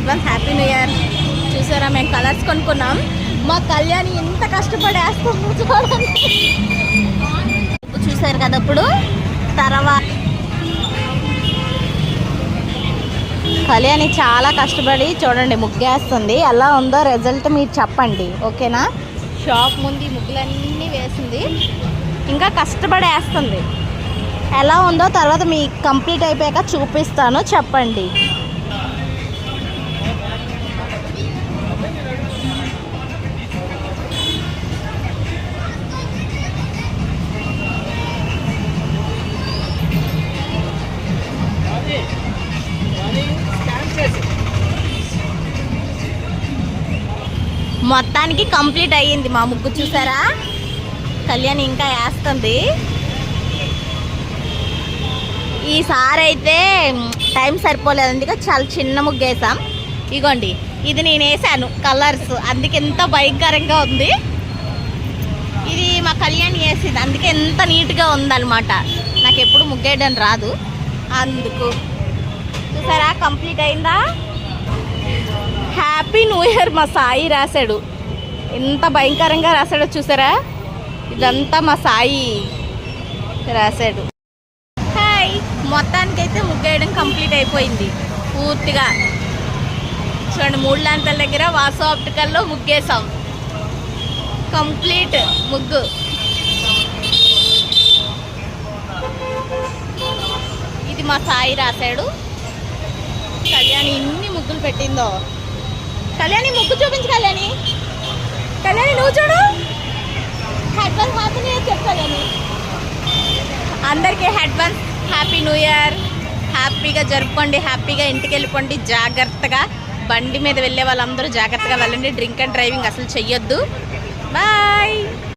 Advance happy new year. చూసారా మేము colours కొనుక్కున్నాం. మా కళ్యాణి ఎంత కష్టపడి వేస్తాము చూడండి. చూసారు కదా ఇప్పుడు. తర్వాత కళ్యాణి చాలా కష్టపడి చూడండి ముగ్గేస్తుంది. ఎలా ఉందో రిజల్ట్ మీరు చెప్పండి, ఓకేనా? షాప్ ముందు ఈ ముగ్గులన్నీ వేసింది, ఇంకా కష్టపడి వేస్తుంది. ఎలా ఉందో తర్వాత మీకు కంప్లీట్ అయిపోయాక చూపిస్తాను, చెప్పండి. మొత్తానికి కంప్లీట్ అయ్యింది మా ముగ్గు. చూసారా కళ్యాణి ఇంకా వేస్తుంది. ఈసారి అయితే టైం సరిపోలేదు, అందుకే చాలా చిన్న ముగ్గు వేసాం. ఇగోండి ఇది నేను వేసాను కలర్స్, అందుకే ఎంత భయంకరంగా ఉంది. ఇది మా కళ్యాణి వేసింది, అందుకే ఎంత నీట్గా ఉందన్నమాట. నాకు ఎప్పుడు ముగ్గేయడం రాదు, అందుకు. చూసారా కంప్లీట్ అయిందా? హ్యాపీ న్యూ ఇయర్ మా సాయి రాశాడు. ఎంత భయంకరంగా రాశాడో చూసారా. ఇదంతా మా సాయి రాశాడు. హాయ్, మొత్తానికైతే ముగ్గేయడం కంప్లీట్ అయిపోయింది పూర్తిగా. చూడండి 3 లాంతల దగ్గర వాసు ఆప్టికల్లో ముగ్గేసాం. కంప్లీట్ ముగ్గు. ఇది మా సాయి రాశాడు. కళ్యాణి ఇన్ని ముగ్గులు పెట్టిందో. కళ్యాణి ముగ్గు చూపించు. కళ్యాణి నువ్వు చూడు. అడ్వాన్స్ హ్యాపీ న్యూ ఇయర్ చెప్పు కళ్యాణి. అందరికీ అడ్వాన్స్ హ్యాపీ న్యూ ఇయర్. హ్యాపీగా జరుపుకోండి, హ్యాపీగా ఇంటికి వెళ్ళిపోండి. జాగ్రత్తగా బండి మీద వెళ్ళే వాళ్ళందరూ జాగ్రత్తగా వెళ్ళండి. డ్రింక్ అండ్ డ్రైవింగ్ అసలు చెయ్యొద్దు. బాయ్.